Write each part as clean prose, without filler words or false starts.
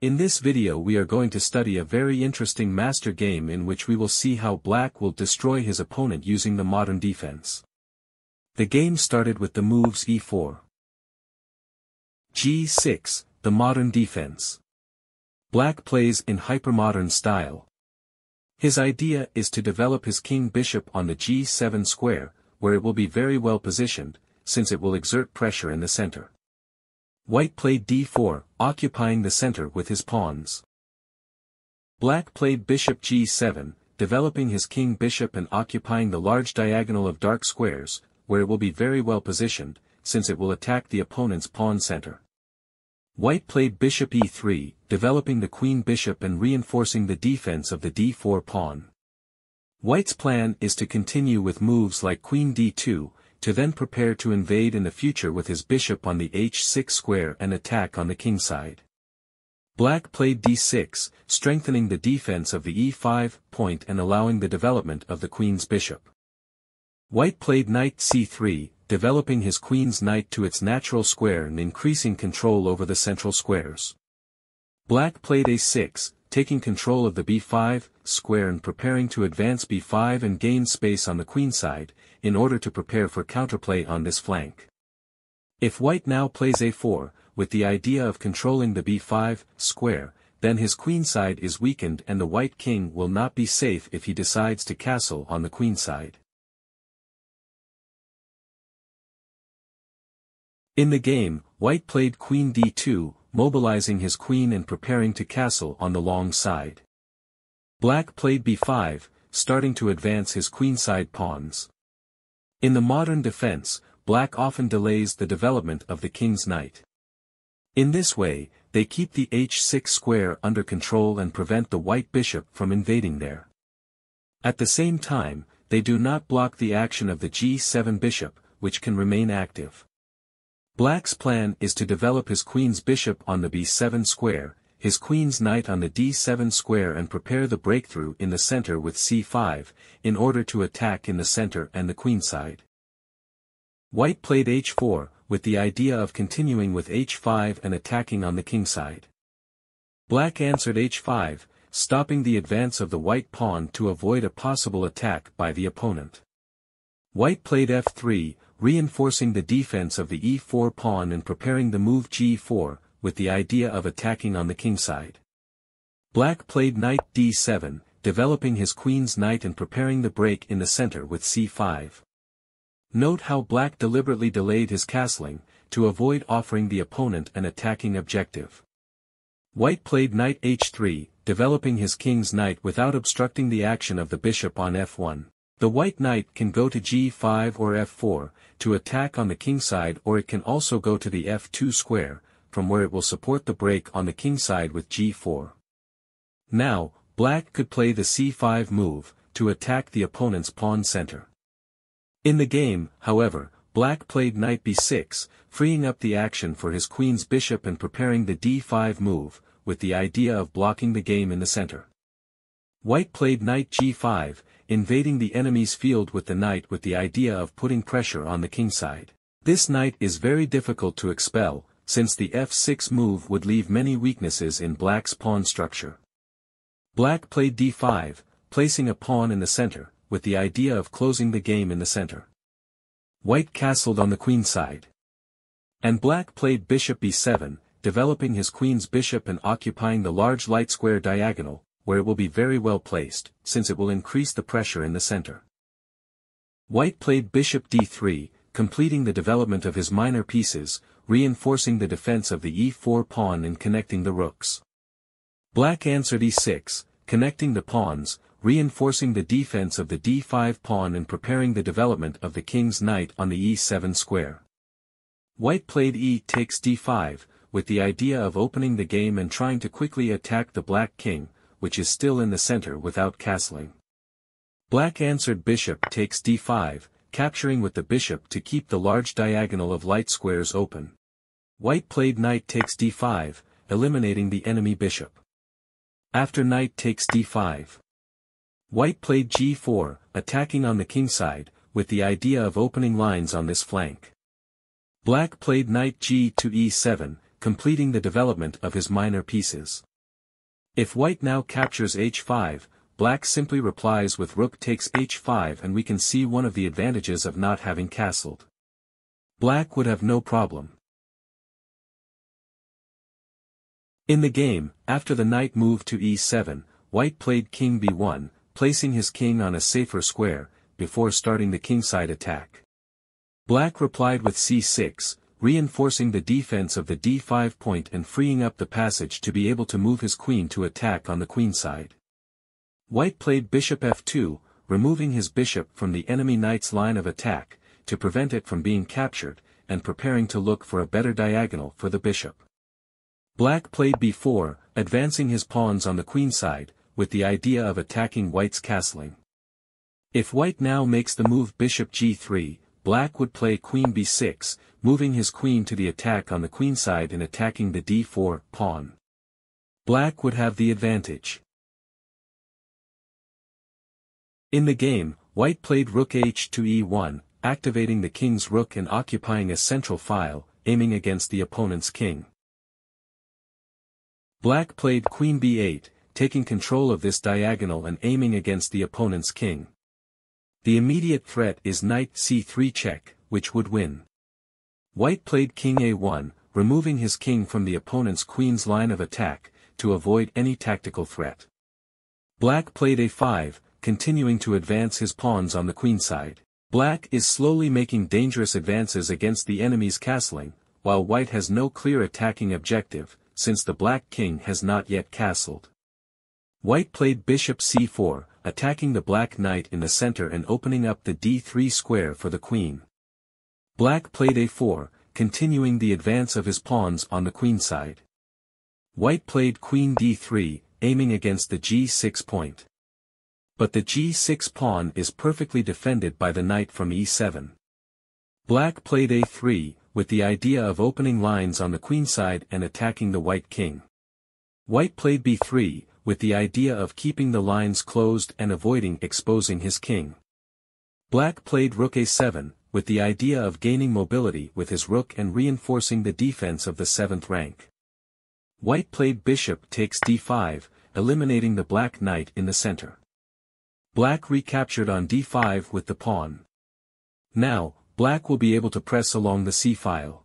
In this video we are going to study a very interesting master game in which we will see how Black will destroy his opponent using the modern defense. The game started with the moves e4, g6, the modern defense. Black plays in hypermodern style. His idea is to develop his king-bishop on the g7 square, where it will be very well positioned, since it will exert pressure in the center. White played d4, occupying the center with his pawns. Black played bishop g7, developing his king-bishop and occupying the large diagonal of dark squares, where it will be very well positioned, since it will attack the opponent's pawn center. White played bishop e3, developing the queen-bishop and reinforcing the defense of the d4 pawn. White's plan is to continue with moves like queen d2, to then prepare to invade in the future with his bishop on the h6 square and attack on the king side. Black played d6, strengthening the defense of the e5 point and allowing the development of the queen's bishop. White played knight c3, developing his queen's knight to its natural square and increasing control over the central squares. Black played a6, taking control of the b5 square and preparing to advance b5 and gain space on the queen side, in order to prepare for counterplay on this flank. If White now plays a4, with the idea of controlling the b5 square, then his queen side is weakened and the white king will not be safe if he decides to castle on the queen side. In the game, White played queen d2, mobilizing his queen and preparing to castle on the long side. Black played b5, starting to advance his queenside pawns. In the modern defense, Black often delays the development of the king's knight. In this way, they keep the h6 square under control and prevent the white bishop from invading there. At the same time, they do not block the action of the g7 bishop, which can remain active. Black's plan is to develop his queen's bishop on the b7 square, his queen's knight on the d7 square and prepare the breakthrough in the center with c5, in order to attack in the center and the queen side. White played h4, with the idea of continuing with h5 and attacking on the king side. Black answered h5, stopping the advance of the white pawn to avoid a possible attack by the opponent. White played f3, reinforcing the defense of the e4 pawn and preparing the move g4, with the idea of attacking on the king side. Black played knight d7, developing his queen's knight and preparing the break in the center with c5. Note how Black deliberately delayed his castling, to avoid offering the opponent an attacking objective. White played knight h3, developing his king's knight without obstructing the action of the bishop on f1. The white knight can go to g5 or f4, to attack on the king side, or it can also go to the f2 square, from where it will support the break on the king side with g4. Now, Black could play the c5 move, to attack the opponent's pawn center. In the game, however, Black played knight b6, freeing up the action for his queen's bishop and preparing the d5 move, with the idea of blocking the game in the center. White played knight g5, invading the enemy's field with the knight with the idea of putting pressure on the king side. This knight is very difficult to expel, since the f6 move would leave many weaknesses in Black's pawn structure. Black played d5, placing a pawn in the center, with the idea of closing the game in the center. White castled on the queen side. And Black played bishop b7, developing his queen's bishop and occupying the large light square diagonal, where it will be very well placed, since it will increase the pressure in the center. White played bishop d3, completing the development of his minor pieces, reinforcing the defense of the e4 pawn and connecting the rooks. Black answered e6, connecting the pawns, reinforcing the defense of the d5 pawn and preparing the development of the king's knight on the e7 square. White played e takes d5, with the idea of opening the game and trying to quickly attack the black king, which is still in the center without castling. Black answered bishop takes d5, capturing with the bishop to keep the large diagonal of light squares open. White played knight takes d5, eliminating the enemy bishop. After knight takes d5. White played g4, attacking on the king side, with the idea of opening lines on this flank. Black played knight g to e7, completing the development of his minor pieces. If white now captures h5, black simply replies with rook takes h5 and we can see one of the advantages of not having castled. Black would have no problem. In the game, after the knight moved to e7, white played king b1, placing his king on a safer square, before starting the kingside attack. Black replied with c6, reinforcing the defense of the d5 point and freeing up the passage to be able to move his queen to attack on the queenside. White played bishop f2, removing his bishop from the enemy knight's line of attack, to prevent it from being captured, and preparing to look for a better diagonal for the bishop. Black played b4, advancing his pawns on the queenside, with the idea of attacking white's castling. If white now makes the move bishop g3, black would play queen b6, moving his queen to the attack on the queenside and attacking the d4 pawn. Black would have the advantage. In the game, white played rook h to e1, activating the king's rook and occupying a central file, aiming against the opponent's king. Black played queen b8, taking control of this diagonal and aiming against the opponent's king. The immediate threat is knight c3 check, which would win. White played king a1, removing his king from the opponent's queen's line of attack, to avoid any tactical threat. Black played a5, continuing to advance his pawns on the queenside. Black is slowly making dangerous advances against the enemy's castling, while white has no clear attacking objective, since the black king has not yet castled. White played bishop c4, attacking the black knight in the center and opening up the d3 square for the queen. Black played a4, continuing the advance of his pawns on the queenside. White played queen d3, aiming against the g6 point. But the g6 pawn is perfectly defended by the knight from e7. Black played a3, with the idea of opening lines on the queenside and attacking the white king. White played b3, with the idea of keeping the lines closed and avoiding exposing his king. Black played rook a7, with the idea of gaining mobility with his rook and reinforcing the defense of the 7th rank. White played bishop takes d5, eliminating the black knight in the center. Black recaptured on d5 with the pawn. Now, black will be able to press along the c-file.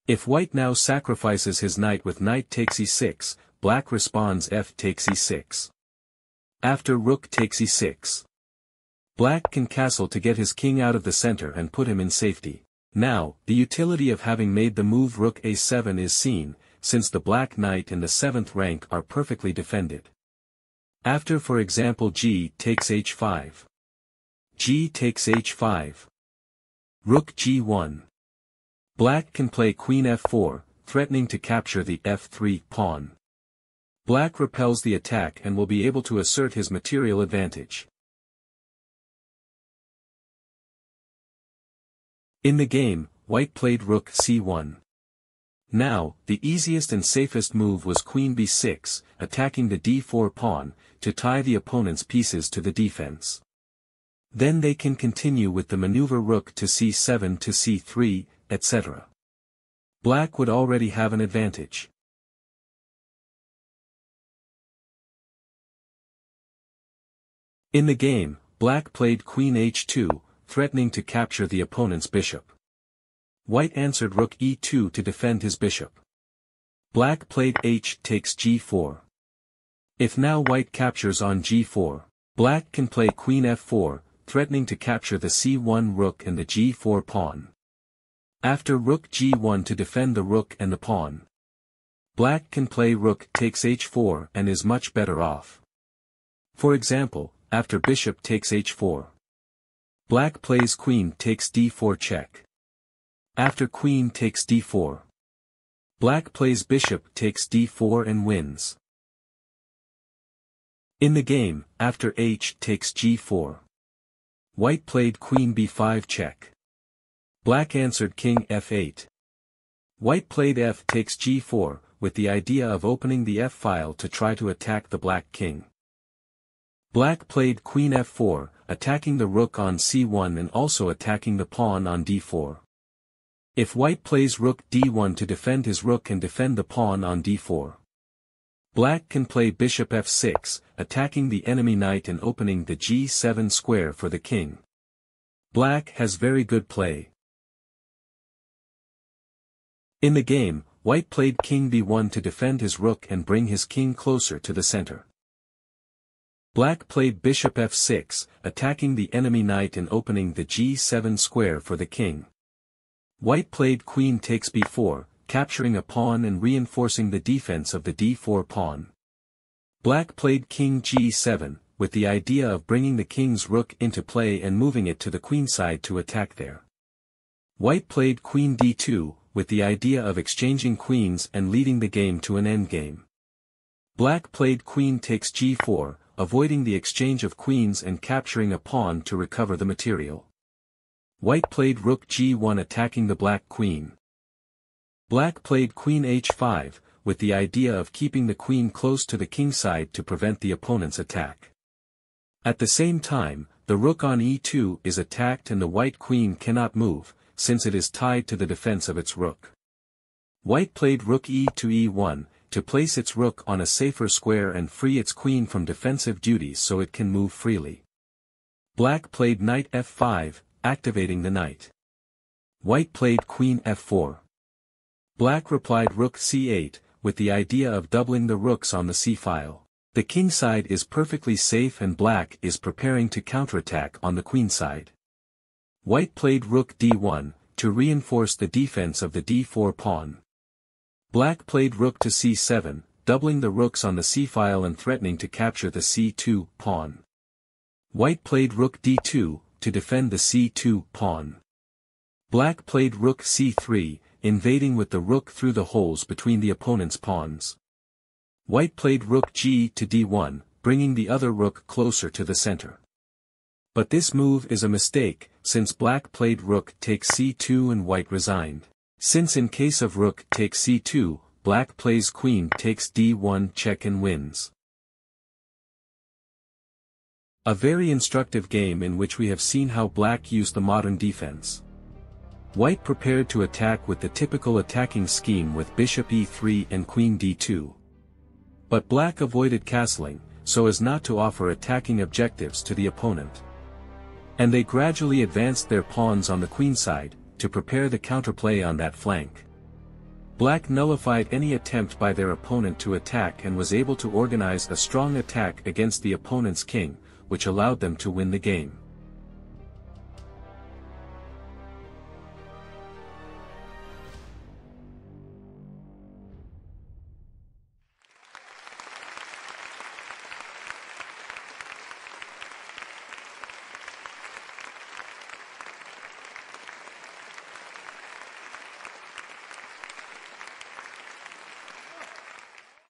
If white now sacrifices his knight with knight takes e6, black responds f takes e6. After rook takes e6. Black can castle to get his king out of the center and put him in safety. Now, the utility of having made the move rook a7 is seen, since the black knight and the 7th rank are perfectly defended. After for example g takes h5. G takes h5. Rook g1. Black can play queen f4, threatening to capture the f3 pawn. Black repels the attack and will be able to assert his material advantage. In the game, white played rook c1. Now, the easiest and safest move was queen b6, attacking the d4 pawn, to tie the opponent's pieces to the defense. Then they can continue with the maneuver rook to c7 to c3, etc. Black would already have an advantage. In the game, black played queen h2, threatening to capture the opponent's bishop. White answered rook e2 to defend his bishop. Black played h takes g4. If now white captures on g4, black can play queen f4, threatening to capture the c1 rook and the g4 pawn. After rook g1 to defend the rook and the pawn. Black can play rook takes h4 and is much better off. For example, after bishop takes h4. Black plays queen takes d4 check. After queen takes d4. Black plays bishop takes d4 and wins. In the game, after h takes g4. White played queen b5 check. Black answered king f8. White played f takes g4, with the idea of opening the f-file to try to attack the black king. Black played queen f4, attacking the rook on c1 and also attacking the pawn on d4. If white plays rook d1 to defend his rook and defend the pawn on d4. Black can play bishop f6, attacking the enemy knight and opening the g7 square for the king. Black has very good play. In the game, white played king b1 to defend his rook and bring his king closer to the center. Black played bishop f6, attacking the enemy knight and opening the g7 square for the king. White played queen takes b4, capturing a pawn and reinforcing the defense of the d4 pawn. Black played king g7, with the idea of bringing the king's rook into play and moving it to the queenside to attack there. White played queen d2, with the idea of exchanging queens and leading the game to an endgame. Black played queen takes g4, avoiding the exchange of queens and capturing a pawn to recover the material. White played rook g1 attacking the black queen. Black played queen h5, with the idea of keeping the queen close to the kingside to prevent the opponent's attack. At the same time, the rook on e2 is attacked and the white queen cannot move, since it is tied to the defense of its rook. White played rook e to e1, to place its rook on a safer square and free its queen from defensive duties so it can move freely. Black played knight f5, activating the knight. White played queen f4. Black replied rook c8, with the idea of doubling the rooks on the c-file. The kingside is perfectly safe and black is preparing to counterattack on the queenside. White played rook d1, to reinforce the defense of the d4 pawn. Black played rook to c7, doubling the rooks on the c-file and threatening to capture the c2 pawn. White played rook d2, to defend the c2 pawn. Black played rook c3, invading with the rook through the holes between the opponent's pawns. White played rook g to d1, bringing the other rook closer to the center. But this move is a mistake, since black played rook takes c2 and white resigned. Since in case of rook takes c2, black plays queen takes d1 check and wins. A very instructive game in which we have seen how black used the modern defense. White prepared to attack with the typical attacking scheme with bishop e3 and queen d2. But black avoided castling, so as not to offer attacking objectives to the opponent. And they gradually advanced their pawns on the queenside, to prepare the counterplay on that flank. Black nullified any attempt by their opponent to attack and was able to organize a strong attack against the opponent's king, which allowed them to win the game.